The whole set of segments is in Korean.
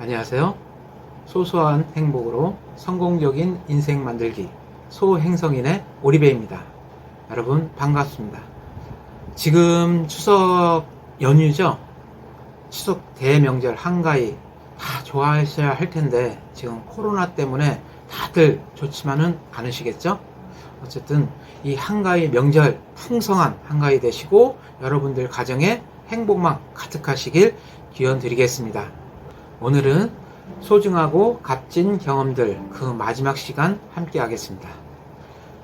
안녕하세요. 소소한 행복으로 성공적인 인생 만들기 소행성인의 오리배입니다. 여러분 반갑습니다. 지금 추석 연휴죠? 추석 대명절 한가위 다 좋아하셔야 할 텐데 지금 코로나 때문에 다들 좋지만은 않으시겠죠? 어쨌든 이 한가위 명절 풍성한 한가위 되시고 여러분들 가정에 행복만 가득하시길 기원 드리겠습니다. 오늘은 소중하고 값진 경험들 그 마지막 시간 함께 하겠습니다.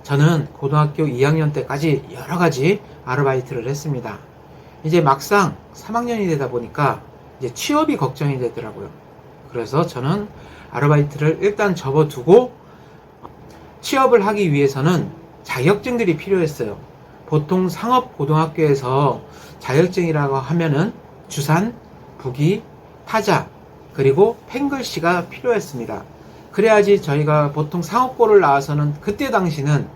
저는 고등학교 2학년 때까지 여러가지 아르바이트를 했습니다. 이제 막상 3학년이 되다 보니까 이제 취업이 걱정이 되더라고요. 그래서 저는 아르바이트를 일단 접어두고 취업을 하기 위해서는 자격증들이 필요했어요. 보통 상업고등학교에서 자격증이라고 하면은 주산, 부기, 타자, 그리고 펜글씨가 필요했습니다. 그래야지 저희가 보통 상업고를 나와서는 그때 당시는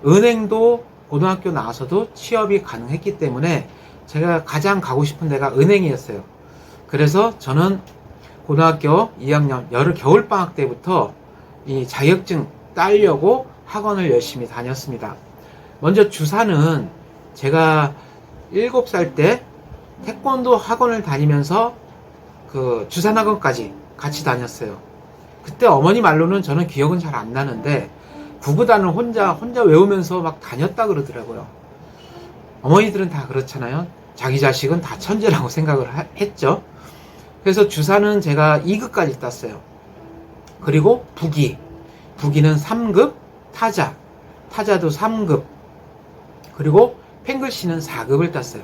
은행도 고등학교 나와서도 취업이 가능했기 때문에 제가 가장 가고 싶은 데가 은행이었어요. 그래서 저는 고등학교 2학년 겨울방학 때부터 이 자격증 따려고 학원을 열심히 다녔습니다. 먼저 주사는 제가 7살 때 태권도 학원을 다니면서 그 주산학원까지 같이 다녔어요. 그때 어머니 말로는 저는 기억은 잘 안 나는데 구구단을 혼자 외우면서 막 다녔다 그러더라고요. 어머니들은 다 그렇잖아요. 자기 자식은 다 천재라고 생각을 했죠. 그래서 주사는 제가 2급까지 땄어요. 그리고 부기는 3급, 타자도 3급, 그리고 펜글씨는 4급을 땄어요.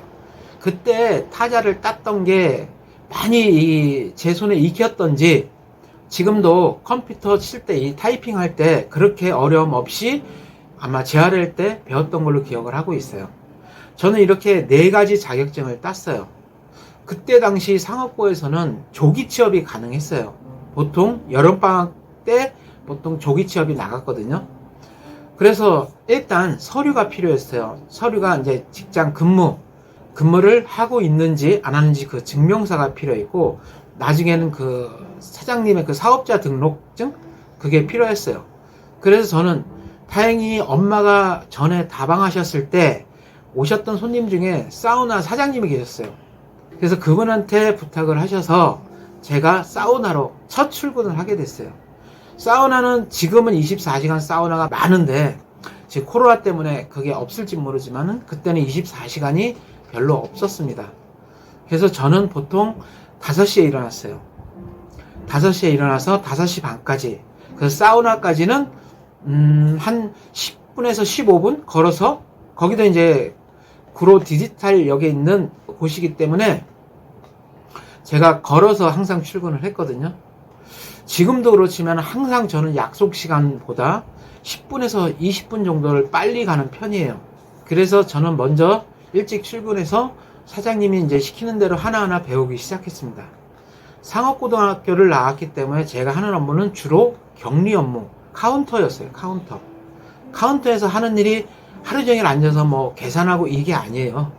그때 타자를 땄던 게 많이 제 손에 익혔던지 지금도 컴퓨터 칠 때 이 타이핑 할 때 그렇게 어려움 없이 아마 재활할 때 배웠던 걸로 기억을 하고 있어요. 저는 이렇게 4가지 자격증을 땄어요. 그때 당시 상업고에서는 조기 취업이 가능했어요. 보통 여름방학 때 보통 조기 취업이 나갔거든요. 그래서 일단 서류가 필요했어요. 서류가 이제 직장 근무를 하고 있는지 안 하는지 그 증명서가 필요했고, 나중에는 그 사장님의 그 사업자 등록증? 그게 필요했어요. 그래서 저는 다행히 엄마가 전에 다방하셨을 때 오셨던 손님 중에 사우나 사장님이 계셨어요. 그래서 그분한테 부탁을 하셔서 제가 사우나로 첫 출근을 하게 됐어요. 사우나는 지금은 24시간 사우나가 많은데 지금 코로나 때문에 그게 없을지 모르지만은 그때는 24시간이 별로 없었습니다. 그래서 저는 보통 5시에 일어났어요. 5시에 일어나서 5시 반까지. 그 사우나까지는 한 10분에서 15분 걸어서, 거기도 이제 구로 디지털역에 있는 곳이기 때문에 제가 걸어서 항상 출근을 했거든요. 지금도 그렇지만 항상 저는 약속 시간보다 10분에서 20분 정도를 빨리 가는 편이에요. 그래서 저는 먼저 일찍 출근해서 사장님이 이제 시키는 대로 하나하나 배우기 시작했습니다. 상업고등학교를 나왔기 때문에 제가 하는 업무는 주로 격리 업무, 카운터였어요. 카운터에서 하는 일이 하루 종일 앉아서 뭐 계산하고 이게 아니에요.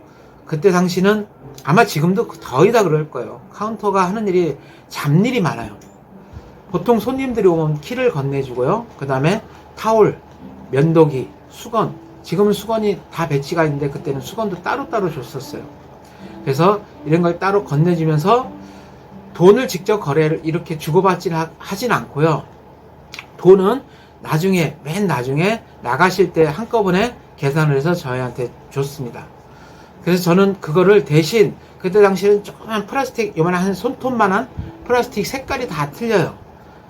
그때 당시는 아마 지금도 거의 다 그럴 거예요. 카운터가 하는 일이 잡일이 많아요. 보통 손님들이 오면 키를 건네주고요. 그 다음에 타올, 면도기, 수건, 지금은 수건이 다 배치가 있는데 그때는 수건도 따로따로 줬었어요. 그래서 이런 걸 따로 건네주면서 돈을 직접 거래를 이렇게 주고받지는 하진 않고요. 돈은 맨 나중에 나가실 때 한꺼번에 계산을 해서 저희한테 줬습니다. 그래서 저는 그거를 대신 그때 당시에는 조그만 플라스틱 요만한 한 손톱만한 플라스틱 색깔이 다 틀려요.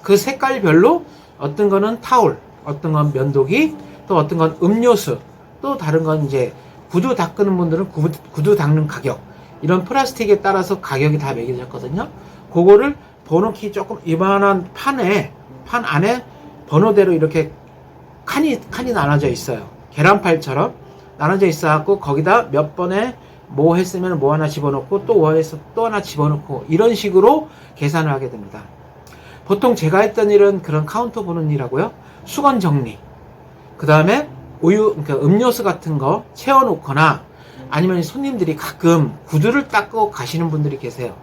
그 색깔별로 어떤 거는 타올, 어떤 건 면도기, 또 어떤 건 음료수, 또 다른 건 이제 구두 닦는 분들은 구두 닦는 가격, 이런 플라스틱에 따라서 가격이 다 매겨졌거든요. 그거를 번호키 조금 이만한 판 안에 번호대로 이렇게 칸이 나눠져 있어요. 계란팔처럼 나눠져 있어갖고 거기다 몇 번에 뭐 했으면 뭐 하나 집어넣고 또 뭐 해서 또 하나 집어넣고 이런 식으로 계산을 하게 됩니다. 보통 제가 했던 일은 그런 카운터 보는 일하고요. 수건 정리, 그 다음에 그러니까 음료수 같은 거 채워놓거나 아니면 손님들이 가끔 구두를 닦고 가시는 분들이 계세요.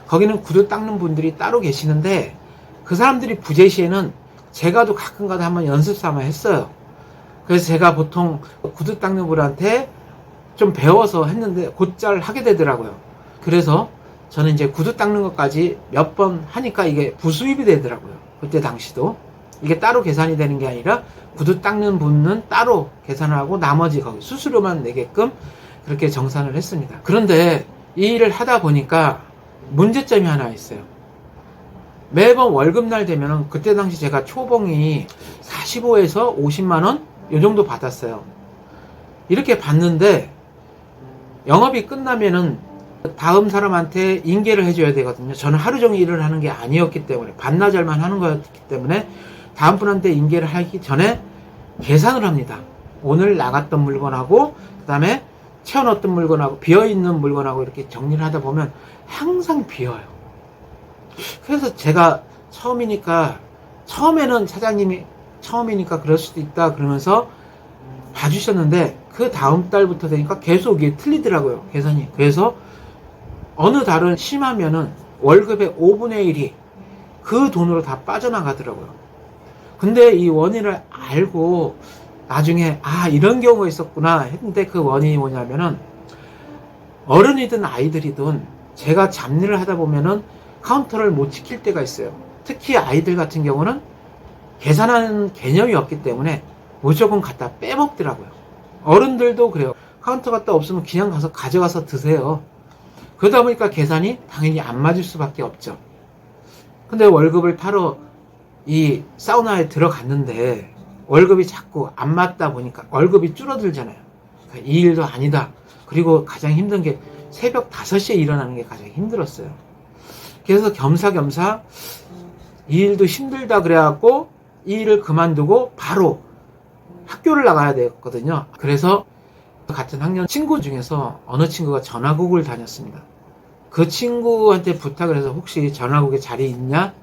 거기는 구두 닦는 분들이 따로 계시는데 그 사람들이 부재시에는 제가도 가끔가다 한번 연습 삼아 했어요. 그래서 제가 보통 구두 닦는 분한테 좀 배워서 했는데 곧잘 하게 되더라고요. 그래서 저는 이제 구두 닦는 것까지 몇 번 하니까 이게 부수입이 되더라고요. 그때 당시도. 이게 따로 계산이 되는 게 아니라 구두 닦는 분은 따로 계산을 하고 나머지 거기 수수료만 내게끔 그렇게 정산을 했습니다. 그런데 이 일을 하다 보니까 문제점이 하나 있어요. 매번 월급날 되면은 그때 당시 제가 초봉이 45에서 50만원 요 정도 받았어요. 이렇게 받는데 영업이 끝나면은 다음 사람한테 인계를 해줘야 되거든요. 저는 하루 종일 일을 하는 게 아니었기 때문에 반나절만 하는 거였기 때문에 다음 분한테 인계를 하기 전에 계산을 합니다. 오늘 나갔던 물건하고 그 다음에 채워넣었던 물건하고 비어있는 물건하고 이렇게 정리를 하다 보면 항상 비어요. 그래서 제가 처음에는 사장님이 처음이니까 그럴 수도 있다 그러면서 봐주셨는데 그 다음 달부터 되니까 계속 이게 틀리더라고요. 계산이. 그래서 어느 달은 심하면은 월급의 5분의 1이 그 돈으로 다 빠져나가더라고요. 근데 이 원인을 알고 나중에 이런 경우가 있었구나 했는데 그 원인이 뭐냐면은 어른이든 아이들이든 제가 잡일을 하다 보면은 카운터를 못 지킬 때가 있어요. 특히 아이들 같은 경우는 계산하는 개념이 없기 때문에 무조건 갖다 빼먹더라고요. 어른들도 그래요. 카운터 갖다 없으면 그냥 가서 가져가서 드세요. 그러다 보니까 계산이 당연히 안 맞을 수밖에 없죠. 근데 월급을 타러 이 사우나에 들어갔는데 월급이 자꾸 안 맞다 보니까 월급이 줄어들잖아요. 그러니까 이 일도 아니다. 그리고 가장 힘든 게 새벽 5시에 일어나는 게 가장 힘들었어요. 그래서 겸사겸사 이 일도 힘들다 그래갖고 이 일을 그만두고 바로 학교를 나가야 되거든요. 그래서 같은 학년 친구 중에서 어느 친구가 전화국을 다녔습니다. 그 친구한테 부탁을 해서 혹시 전화국에 자리 있냐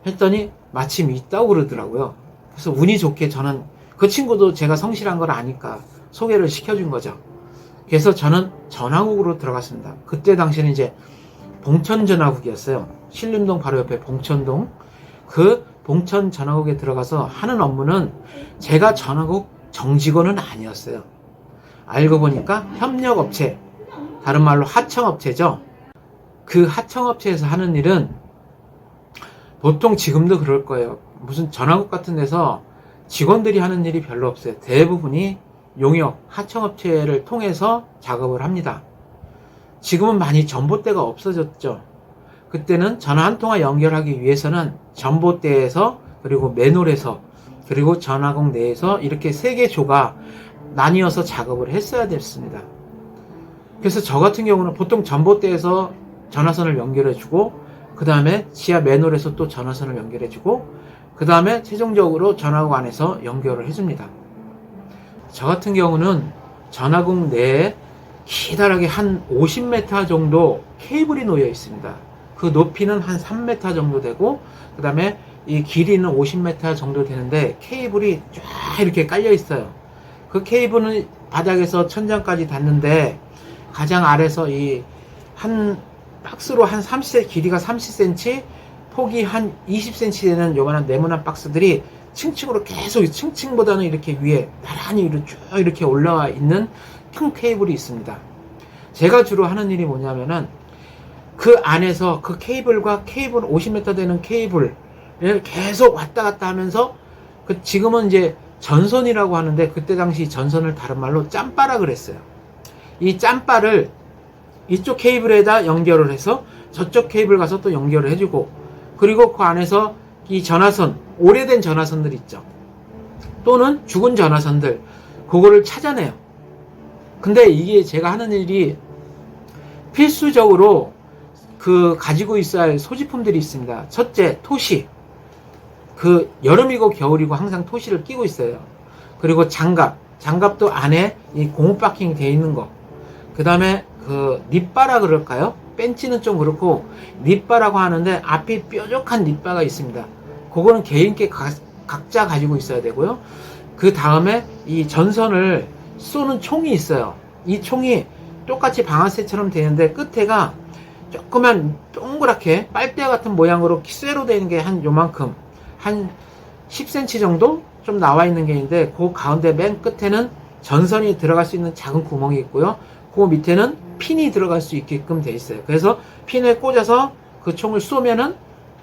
했더니 마침 있다고 그러더라고요. 그래서 운이 좋게 저는 그 친구도 제가 성실한 걸 아니까 소개를 시켜준 거죠. 그래서 저는 전화국으로 들어갔습니다. 그때 당시에는 이제 봉천 전화국이었어요. 신림동 바로 옆에 봉천동. 그 봉천 전화국에 들어가서 하는 업무는 제가 전화국 정직원은 아니었어요. 알고 보니까 협력업체, 다른 말로 하청업체죠. 그 하청업체에서 하는 일은 보통 지금도 그럴 거예요. 무슨 전화국 같은 데서 직원들이 하는 일이 별로 없어요. 대부분이 용역, 하청업체를 통해서 작업을 합니다. 지금은 많이 전봇대가 없어졌죠. 그때는 전화 한 통화 연결하기 위해서는 전봇대에서 그리고 맨홀에서 그리고 전화국 내에서 이렇게 3개 조가 나뉘어서 작업을 했어야 됐습니다. 그래서 저 같은 경우는 보통 전봇대에서 전화선을 연결해주고 그 다음에 지하 맨홀에서 또 전화선을 연결해주고 그 다음에 최종적으로 전화국 안에서 연결을 해줍니다. 저 같은 경우는 전화국 내에 기다랗게 한 50m 정도 케이블이 놓여 있습니다. 그 높이는 한 3m 정도 되고 그 다음에 이 길이는 50m 정도 되는데 케이블이 쫙 이렇게 깔려 있어요. 그 케이블은 바닥에서 천장까지 닿는데 가장 아래서 이 한 박스로 한 30cm, 길이가 30cm, 폭이 한 20cm 되는 요만한 네모난 박스들이 층층으로 계속 층층보다는 이렇게 위에 나란히 쭉 이렇게 올라와 있는 큰 케이블이 있습니다. 제가 주로 하는 일이 뭐냐면은 그 안에서 그 케이블과 케이블 50m 되는 케이블을 계속 왔다 갔다 하면서 지금은 이제 전선이라고 하는데 그때 당시 전선을 다른 말로 짬바라 그랬어요. 이 짬바를 이쪽 케이블에다 연결을 해서 저쪽 케이블 가서 또 연결을 해주고 그리고 그 안에서 이 전화선, 오래된 전화선들 있죠. 또는 죽은 전화선들 그거를 찾아내요. 근데 이게 제가 하는 일이 필수적으로 가지고 있어야 할 소지품들이 있습니다. 첫째, 토시. 여름이고 겨울이고 항상 토시를 끼고 있어요. 그리고 장갑도 안에 이 고무 파킹이 되어 있는 거. 그 다음에 립바라 그럴까요? 벤치는 좀 그렇고 립바라고 하는데 앞이 뾰족한 립바가 있습니다. 그거는 개인께 각자 가지고 있어야 되고요. 그 다음에 이 전선을 쏘는 총이 있어요. 이 총이 똑같이 방아쇠처럼 되는데 끝에가 조그만 동그랗게 빨대 같은 모양으로 쇠로 되는 게 한 요만큼, 한 10cm 정도 좀 나와 있는 게 있는데, 그 가운데 맨 끝에는 전선이 들어갈 수 있는 작은 구멍이 있고요. 그 밑에는 핀이 들어갈 수 있게끔 돼 있어요. 그래서 핀에 꽂아서 그 총을 쏘면은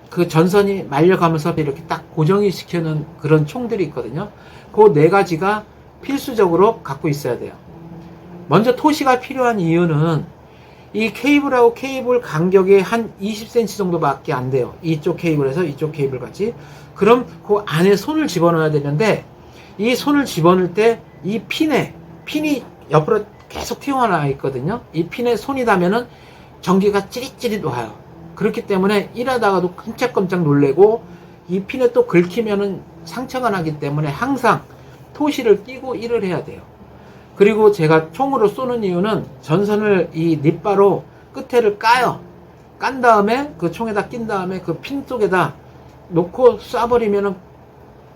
그 전선이 말려가면서 이렇게 딱 고정이 시켜놓은 그런 총들이 있거든요. 그 네 가지가 필수적으로 갖고 있어야 돼요. 먼저 토시가 필요한 이유는 이 케이블하고 케이블 간격이 한 20cm 정도밖에 안 돼요. 이쪽 케이블에서 이쪽 케이블 같이. 그럼 그 안에 손을 집어넣어야 되는데, 이 손을 집어넣을 때 이 핀이 옆으로 계속 튀어나와 있거든요. 이 핀에 손이 닿으면은 전기가 찌릿찌릿 와요. 그렇기 때문에 일하다가도 깜짝깜짝 놀래고, 이 핀에 또 긁히면은 상처가 나기 때문에 항상 토시를 끼고 일을 해야 돼요. 그리고 제가 총으로 쏘는 이유는 전선을 이 립바로 끝에를 까요. 깐 다음에 그 총에다 낀 다음에 그 핀 쪽에다 놓고 쏴버리면은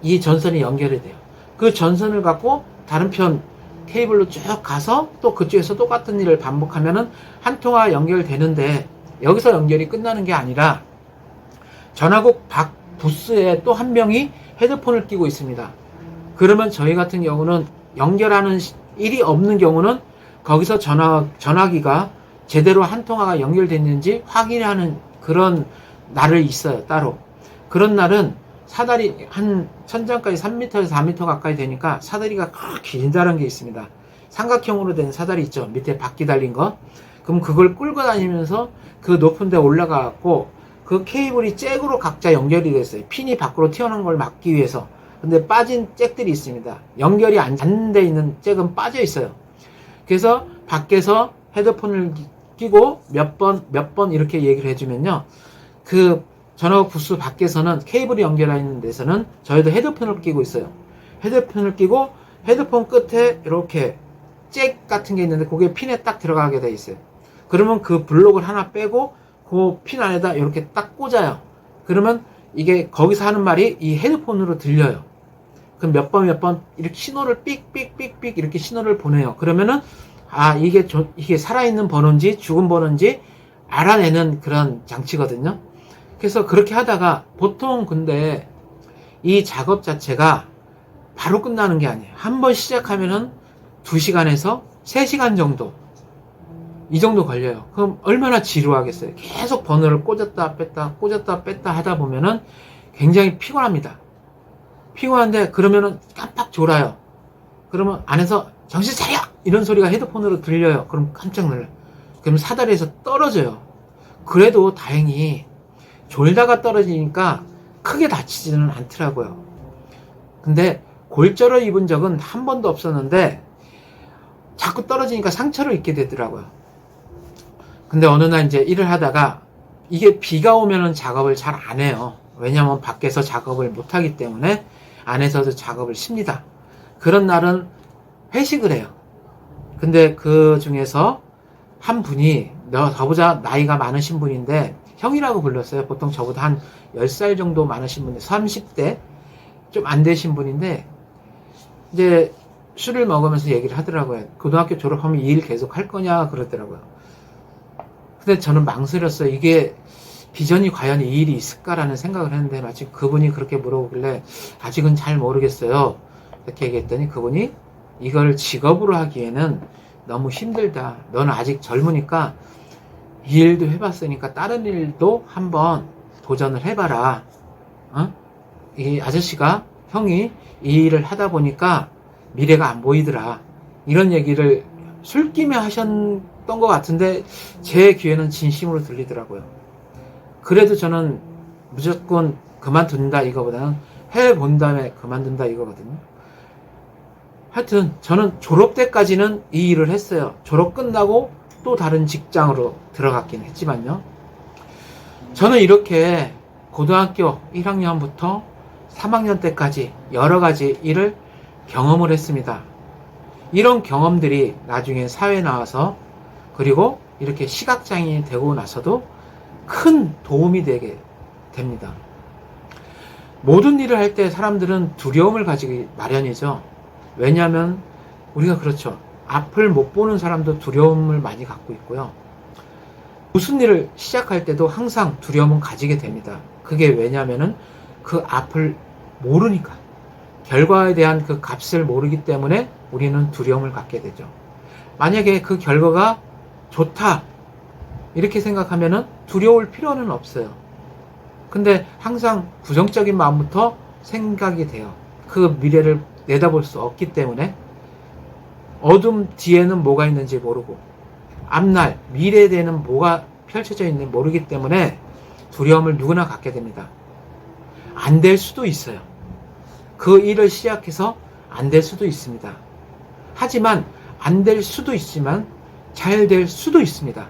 이 전선이 연결이 돼요. 그 전선을 갖고 다른 편 케이블로 쭉 가서 또 그쪽에서 똑같은 일을 반복하면은 한 통화 연결되는데, 여기서 연결이 끝나는 게 아니라 전화국 밖 부스에 또 한 명이 헤드폰을 끼고 있습니다. 그러면 저희 같은 경우는 연결하는 일이 없는 경우는 거기서 전화기가 제대로 한 통화가 연결됐는지 확인하는 그런 날이 있어요, 따로. 그런 날은 사다리 한 천장까지 3m에서 4m 가까이 되니까 사다리가 그렇게 길다는 게 있습니다. 삼각형으로 된 사다리 있죠, 밑에 바퀴 달린 거. 그럼 그걸 끌고 다니면서 그 높은 데 올라가고, 그 케이블이 잭으로 각자 연결이 됐어요. 핀이 밖으로 튀어나온 걸 막기 위해서. 근데 빠진 잭들이 있습니다. 연결이 안 돼 있는 잭은 빠져 있어요. 그래서 밖에서 헤드폰을 끼고 몇 번 이렇게 얘기를 해주면요, 그 전화국 부스 밖에서는 케이블이 연결되어 있는 데서는 저희도 헤드폰을 끼고 있어요. 헤드폰을 끼고 헤드폰 끝에 이렇게 잭 같은 게 있는데 그게 핀에 딱 들어가게 돼 있어요. 그러면 그 블록을 하나 빼고 그 핀 안에다 이렇게 딱 꽂아요. 그러면 이게 거기서 하는 말이 이 헤드폰으로 들려요. 그럼 몇 번 이렇게 신호를 삑삑삑삑 이렇게 신호를 보내요. 그러면은 이게 살아있는 번호인지 죽은 번호인지 알아내는 그런 장치거든요. 그래서 그렇게 하다가 보통 근데 이 작업 자체가 바로 끝나는 게 아니에요. 한번 시작하면은 2시간에서 3시간 정도, 이 정도 걸려요. 그럼 얼마나 지루하겠어요. 계속 번호를 꽂았다 뺐다 하다 보면은 굉장히 피곤합니다. 피곤한데 그러면은 깜빡 졸아요. 그러면 안에서 정신 차려! 이런 소리가 헤드폰으로 들려요. 그럼 깜짝 놀라요. 그럼 사다리에서 떨어져요. 그래도 다행히 졸다가 떨어지니까 크게 다치지는 않더라고요. 근데 골절을 입은 적은 한 번도 없었는데 자꾸 떨어지니까 상처를 입게 되더라고요. 근데 어느 날 이제 일을 하다가, 이게 비가 오면은 작업을 잘 안 해요. 왜냐면 밖에서 작업을 못 하기 때문에 안에서도 작업을 쉽니다. 그런 날은 회식을 해요. 근데 그 중에서 한 분이, 저보다 나이가 많으신 분인데 형이라고 불렀어요. 보통 저보다 한 10살 정도 많으신 분인데 30대 좀 안 되신 분인데, 이제 술을 먹으면서 얘기를 하더라고요. 고등학교 졸업하면 이 일 계속 할 거냐 그러더라고요. 근데 저는 망설였어요. 이게 비전이 과연 이 일이 있을까라는 생각을 했는데, 마침 그분이 그렇게 물어보길래 아직은 잘 모르겠어요 이렇게 얘기했더니, 그분이 이걸 직업으로 하기에는 너무 힘들다. 너는 아직 젊으니까 이 일도 해봤으니까 다른 일도 한번 도전을 해봐라. 이 아저씨가, 형이 이 일을 하다 보니까 미래가 안 보이더라. 이런 얘기를 술김에 하셨던 것 같은데 제 귀에는 진심으로 들리더라고요. 그래도 저는 무조건 그만둔다 이거보다는 해본 다음에 그만둔다 이거거든요. 하여튼 저는 졸업 때까지는 이 일을 했어요. 졸업 끝나고 또 다른 직장으로 들어갔긴 했지만요. 저는 이렇게 고등학교 1학년부터 3학년 때까지 여러 가지 일을 경험을 했습니다. 이런 경험들이 나중에 사회에 나와서, 그리고 이렇게 시각장애인이 되고 나서도 큰 도움이 되게 됩니다. 모든 일을 할 때 사람들은 두려움을 가지기 마련이죠. 왜냐하면 우리가 그렇죠. 앞을 못 보는 사람도 두려움을 많이 갖고 있고요. 무슨 일을 시작할 때도 항상 두려움은 가지게 됩니다. 그게 왜냐하면은 그 앞을 모르니까, 결과에 대한 그 값을 모르기 때문에 우리는 두려움을 갖게 되죠. 만약에 그 결과가 좋다 이렇게 생각하면은 두려울 필요는 없어요. 근데 항상 부정적인 마음부터 생각이 돼요. 그 미래를 내다볼 수 없기 때문에 어둠 뒤에는 뭐가 있는지 모르고 앞날 미래에 대해는 뭐가 펼쳐져 있는지 모르기 때문에 두려움을 누구나 갖게 됩니다. 안 될 수도 있어요. 그 일을 시작해서 안 될 수도 있습니다. 하지만 안 될 수도 있지만 잘 될 수도 있습니다.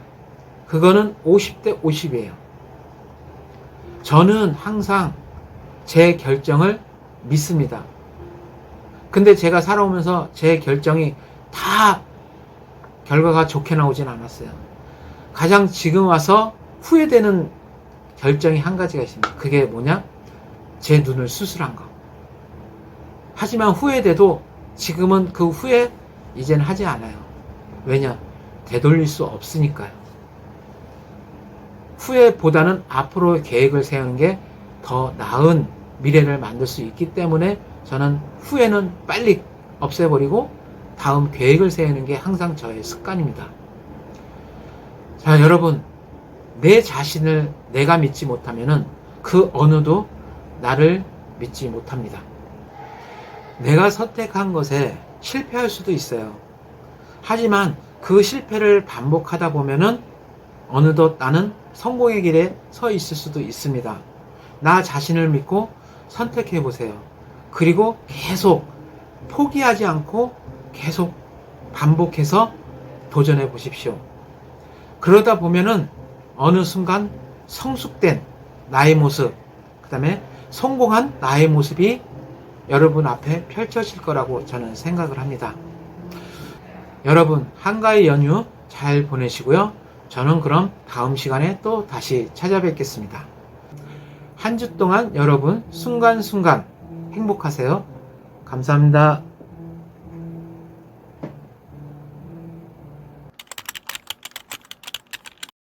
그거는 50대 50이에요. 저는 항상 제 결정을 믿습니다. 근데 제가 살아오면서 제 결정이 다 결과가 좋게 나오진 않았어요. 가장 지금 와서 후회되는 결정이 한 가지가 있습니다. 그게 뭐냐? 제 눈을 수술한 거. 하지만 후회돼도 지금은 그 후회 이제는 하지 않아요. 왜냐? 되돌릴 수 없으니까요. 후회보다는 앞으로의 계획을 세우는 게 더 나은 미래를 만들 수 있기 때문에 저는 후회는 빨리 없애버리고 다음 계획을 세우는 게 항상 저의 습관입니다. 자, 여러분, 내 자신을 내가 믿지 못하면은 그 어느도 나를 믿지 못합니다. 내가 선택한 것에 실패할 수도 있어요. 하지만 그 실패를 반복하다 보면은 어느덧 나는 성공의 길에 서 있을 수도 있습니다. 나 자신을 믿고 선택해 보세요. 그리고 계속 포기하지 않고 계속 반복해서 도전해 보십시오. 그러다 보면은 어느 순간 성숙된 나의 모습, 그 다음에 성공한 나의 모습이 여러분 앞에 펼쳐질 거라고 저는 생각을 합니다. 여러분, 한가위 연휴 잘 보내시고요. 저는 그럼 다음 시간에 또 다시 찾아뵙겠습니다. 한 주 동안 여러분 순간순간 행복하세요. 감사합니다.